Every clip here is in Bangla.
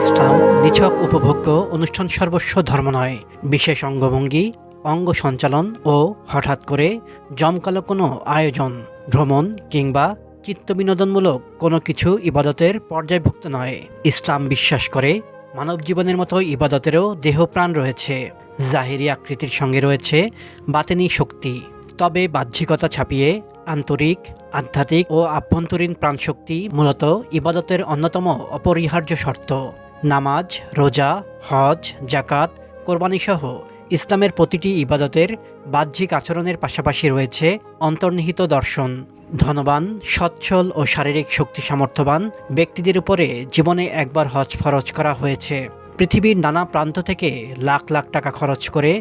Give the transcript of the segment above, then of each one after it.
ইসলাম নিছক উপভোগ্য অনুষ্ঠান সর্বস্ব ধর্ম নয়। বিশেষ অঙ্গভঙ্গি, অঙ্গ সঞ্চালন ও হঠাৎ করে জমকালো কোনো আয়োজন, ভ্রমণ কিংবা চিত্তবিনোদনমূলক কোনো কিছু ইবাদতের পর্যায়ভুক্ত নয়। ইসলাম বিশ্বাস করে মানব জীবনের মতো ইবাদতেরও দেহপ্রাণ রয়েছে। জাহিরি আকৃতির সঙ্গে রয়েছে বাতেনি শক্তি। তবে বাহ্যিকতা ছাপিয়ে আন্তরিক, আধ্যাত্মিক ও আভ্যন্তরীণ প্রাণশক্তি মূলত ইবাদতের অন্যতম অপরিহার্য শর্ত। নামাজ, রোজা, হজ, জাকাত, কোরবানিসহ ইসলামের প্রতিটি ইবাদতের বাহ্যিক আচরণের পাশাপাশি রয়েছে অন্তর্নিহিত দর্শন। ধনবান, সচ্ছল ও শারীরিক শক্তি সামর্থ্যবান ব্যক্তিদের উপরে জীবনে একবার হজ ফরজ করা হয়েছে। পৃথিবীর নানা প্রান্ত থেকে লাখ লাখ টাকা খরচ করে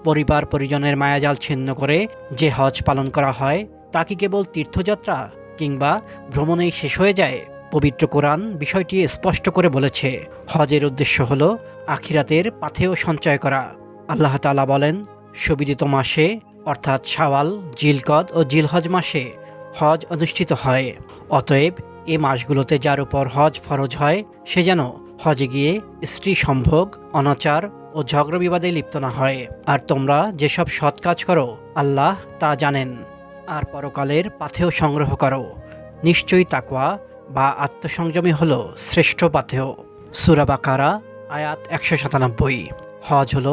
পরিবার পরিজনের মায়াজাল ছিন্ন করে যে হজ পালন করা হয় তা কি কেবল তীর্থযাত্রা কিংবা ভ্রমণেই শেষ হয়ে যায়? পবিত্র কোরআন বিষয়টি স্পষ্ট করে বলেছে, হজের উদ্দেশ্য হল আখিরাতের পাথেয় সঞ্চয় করা। আল্লাহ তাআলা বলেন, সুবিদিত মাসে অর্থাৎ শাওয়াল, জিলকদ ও জিলহজ মাসে হজ অনুষ্ঠিত হয়। অতএব এ মাসগুলোতে যার উপর হজ ফরজ হয় সে যেন হজে গিয়ে স্ত্রী সম্ভোগ, অনাচার ও ঝগড়া বিবাদে লিপ্ত না হয়। আর তোমরা যেসব সৎ কাজ করো আল্লাহ তা জানেন। আর পরকালের পাথেয় সংগ্রহ করো। নিশ্চয়ই তাকওয়া বা আত্মসংযমী হল শ্রেষ্ঠ পাথেয়। সূরা বাকারা আয়াত ১৯৭। হজ হল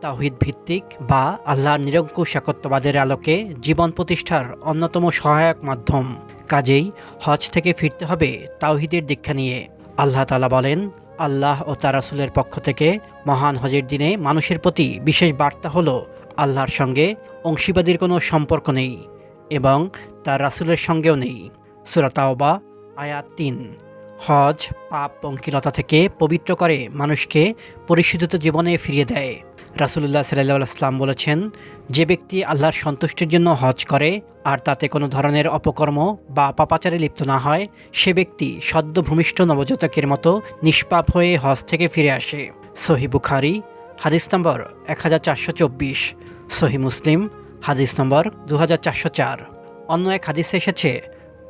তাওহীদ ভিত্তিক বা আল্লাহর নিরঙ্কুশ একত্ববাদের আলোকে জীবন প্রতিষ্ঠার অন্যতম সহায়ক মাধ্যম। কাজেই হজ থেকে ফিরতে হবে তাওহীদের দীক্ষা নিয়ে। আল্লাহ তাআলা বলেন, আল্লাহ ও তার রাসূলের পক্ষ থেকে মহান হজের দিনে মানুষের প্রতি বিশেষ বার্তা হলো আল্লাহর সঙ্গে অংশীবাদীর কোনো সম্পর্ক নেই এবং তার রাসূলের সঙ্গেও নেই। সূরা তাওবা আয়াত ৩। হজ পাপ পঙ্কিলতা থেকে পবিত্র করে মানুষকে পরিশুদ্ধ জীবনে ফিরিয়ে দেয়। রাসূলুল্লাহ সাল্লাল্লাহু আলাইহি ওয়াসাল্লাম বলেছেন, যে ব্যক্তি আল্লাহর সন্তুষ্টির জন্য হজ করে আর তাতে কোনো ধরনের অপকর্ম বা পাপাচারে লিপ্ত না হয়, সে ব্যক্তি সদ্য ভূমিষ্ঠ নবজাতকের মতো নিষ্পাপ হয়ে হজ থেকে ফিরে আসে। সহিহ বুখারী হাদিস নম্বর 1424, সহিহ মুসলিম হাদিস নম্বর 2404। অন্য এক হাদিসে এসেছে,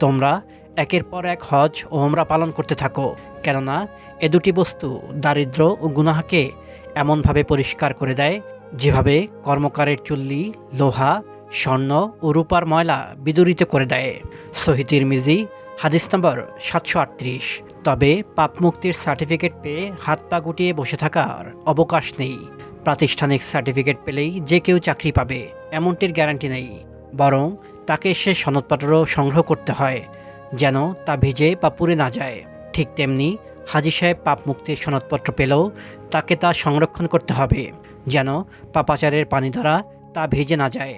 তোমরা একের পর এক হজ ও ওমরা পালন করতে থাকো, কেননা এ দুটি বস্তু দারিদ্র্য ও গুনাহকে এমনভাবে পরিষ্কার করে দেয় যেভাবে কর্মকারের চুল্লি লোহা, স্বর্ণ ও রূপার ময়লা বিদূরিত করে দেয়। সহিহ তিরমিজি হাদিস নম্বর 738। তবে পাপ মুক্তির সার্টিফিকেট পেয়ে হাত পা গুটিয়ে বসে থাকার অবকাশ নেই। প্রাতিষ্ঠানিক সার্টিফিকেট পেলেই যে কেউ চাকরি পাবে এমনটির গ্যারান্টি নেই, বরং তাকে সে সনদপত্র সংগ্রহ করতে হয় যেন তা ভিজে বা পুড়ে না যায়। ঠিক তেমনি হাজী সাহেব পাপ মুক্তির সনদপত্র পেলেও তাকে তা সংরক্ষণ করতে হবে যেন পাপাচারের পানি দ্বারা তা ভিজে না যায়,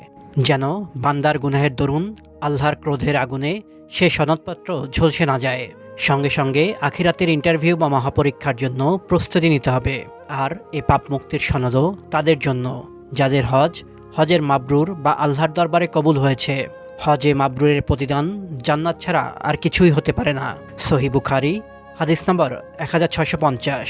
যেন বান্দার গুনাহের দরুন আল্লাহর ক্রোধের আগুনে সে সনদপত্র ঝলসে না যায়। সঙ্গে সঙ্গে আখিরাতের ইন্টারভিউ বা মহাপরীক্ষার জন্য প্রস্তুতি নিতে হবে। আর এ পাপ মুক্তির সনদও তাদের জন্য যাদের হজের মাবরুর বা আল্লাহর দরবারে কবুল হয়েছে। হজে মাবরুরের প্রতিদান জান্নাত ছাড়া আর কিছুই হতে পারে না। সহিহ বুখারী হাদিস নম্বর 1650।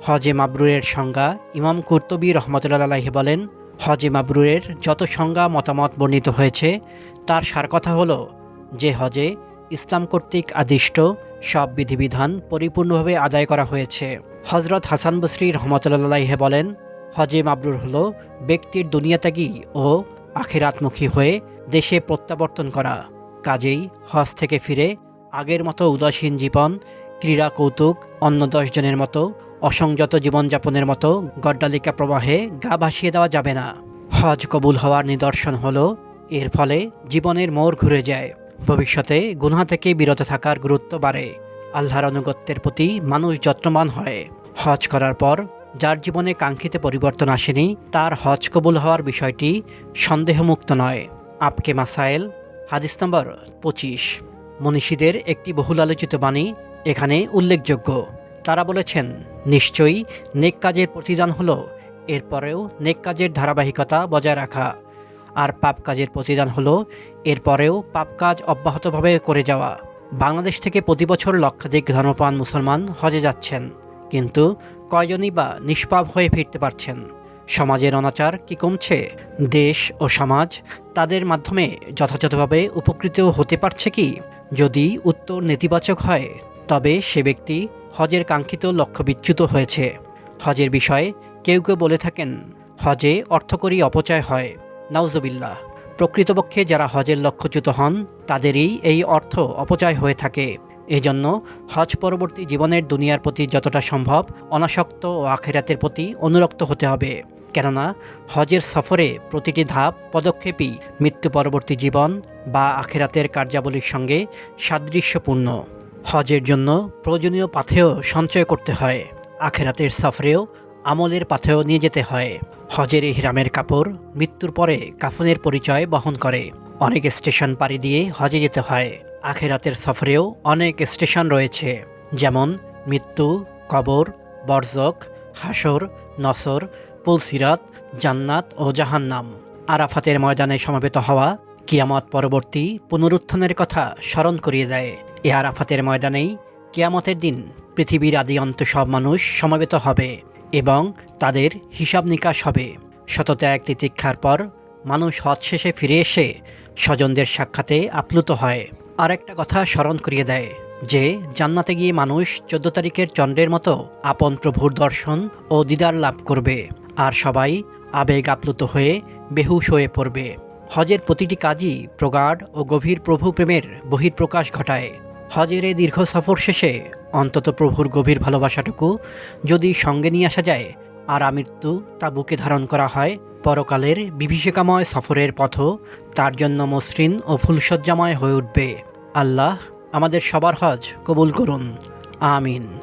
হজে মাবরুরের সংজ্ঞা ইমাম কুরতুবী রহমতুল্লাহ আলাইহি বলেন, হজে মাবরুরের যত সংজ্ঞা মতামত বর্ণিত হয়েছে তার সার কথা হলো যে হজে ইসলাম কর্তৃক আদিষ্ট সব বিধিবিধান পরিপূর্ণভাবে আদায় করা হয়েছে। হজরত হাসান বসরি রহমতুল্লাহ আলাইহি বলেন, হজে মাবরুর হলো ব্যক্তির দুনিয়াত্যাগী ও আখিরাতমুখী হয়ে দেশে প্রত্যাবর্তন করা। কাজেই হজ থেকে ফিরে আগের মতো উদাসীন জীবন, ক্রীড়া কৌতুক, অন্য 10 জনের মতো অসংযত জীবনযাপনের মতো গড্ডালিকা প্রবাহে গা ভাসিয়ে দেওয়া যাবে না। হজ কবুল হওয়ার নিদর্শন হলো এর ফলে জীবনের মোড় ঘুরে যায়, ভবিষ্যতে গুনাহ থেকে বিরত থাকার গুরুত্ব বাড়ে, আল্লাহর আনুগত্যের প্রতি মানুষ যত্নবান হয়। হজ করার পর যার জীবনে কাঙ্ক্ষিত পরিবর্তন আসেনি তার হজ কবুল হওয়ার বিষয়টি সন্দেহমুক্ত নয়। আপকে মাসাইল হাদিস নম্বর 25। মনীষীদের একটি বহুল আলোচিত বাণী এখানে উল্লেখযোগ্য। তারা বলেছেন, নিশ্চয়ই নেক কাজের প্রতিদান হলো এরপরেও নেক কাজের ধারাবাহিকতা বজায় রাখা, আর পাপ কাজের প্রতিদান হলো এরপরেও পাপ কাজ অব্যাহতভাবে করে যাওয়া। বাংলাদেশ থেকে প্রতি বছর লক্ষাধিক ধর্মপ্রাণ মুসলমান হজে যাচ্ছেন, কিন্তু কয়জনই বা নিষ্পাপ হয়ে ফিরতে পারছেন? সমাজের অনাচার কি কমছে? দেশ ও সমাজ তাদের মাধ্যমে যথাযথভাবে উপকৃত হতে পারছে কি? যদি উত্তর নেতিবাচক হয়, তবে সে ব্যক্তি হজের কাঙ্ক্ষিত লক্ষ্য বিচ্যুত হয়েছে। হজের বিষয়ে কেউ কেউ বলে থাকেন, হজে অর্থকরী অপচয় হয়। নাউজুবিল্লাহ। প্রকৃতপক্ষে যারা হজের লক্ষ্যচ্যুত হন, তাদেরই এই অর্থ অপচয় হয়ে থাকে। এজন্য হজ পরবর্তী জীবনের দুনিয়ার প্রতি যতটা সম্ভব অনাসক্ত ও আখিরাতের প্রতি অনুরক্ত হতে হবে। কেননা হজের সফরে প্রতিটি ধাপ পদক্ষেপই মৃত্যু পরবর্তী জীবন বা আখিরাতের কার্যাবলীর সঙ্গে সাদৃশ্যপূর্ণ। হজের জন্য প্রয়োজনীয় পাথেয় সঞ্চয় করতে হয়। আখিরাতের সফরেও আমলের পাথেয় নিয়ে যেতে হয়। হজের ইহরামের কাপড় মৃত্যুর পরে কাফনের পরিচয় বহন করে। অনেক স্টেশন পাড়ি দিয়ে হজে যেতে হয়। আখিরাতের সফরেও অনেক স্টেশন রয়েছে, যেমন মৃত্যু, কবর, বরজক, হাসর, নসর, পুলসিরাত, জান্নাত ও জাহান্নাম। আরাফাতের ময়দানে সমবেত হওয়া কিয়ামত পরবর্তী পুনরুত্থানের কথা স্মরণ করিয়ে দেয়। এ আরাফাতের ময়দানেই কিয়ামতের দিন পৃথিবীর আদি অন্ত সব মানুষ সমবেত হবে এবং তাদের হিসাব নিকাশ হবে। শতত্যাগ তিতিক্ষার পর মানুষ হজ শেষে ফিরে এসে স্বজনদের সাক্ষাতে আপ্লুত হয়। আর একটা কথা স্মরণ করিয়ে দেয় যে জান্নাতে গিয়ে মানুষ 14 তারিখের চন্দ্রের মতো আপন প্রভুর দর্শন ও দিদার লাভ করবে, আর সবাই আবেগ আপ্লুত হয়ে বেহুশ হয়ে পড়বে। হজের প্রতিটি কাজই প্রগাঢ় ও গভীর প্রভু প্রেমের বহিঃপ্রকাশ ঘটায়। হজের এই দীর্ঘ সফর শেষে অন্তত প্রভুর গভীর ভালোবাসাটুকু যদি সঙ্গে নিয়ে আসা যায় আর আমৃত্যু তা বুকে ধারণ করা হয়, পরকালের বিভীষিকাময় সফরের পথও তার জন্য মসৃণ ও ফুলসজ্জাময় হয়ে উঠবে। আল্লাহ আমাদের সবার হজ কবুল করুন। আমিন।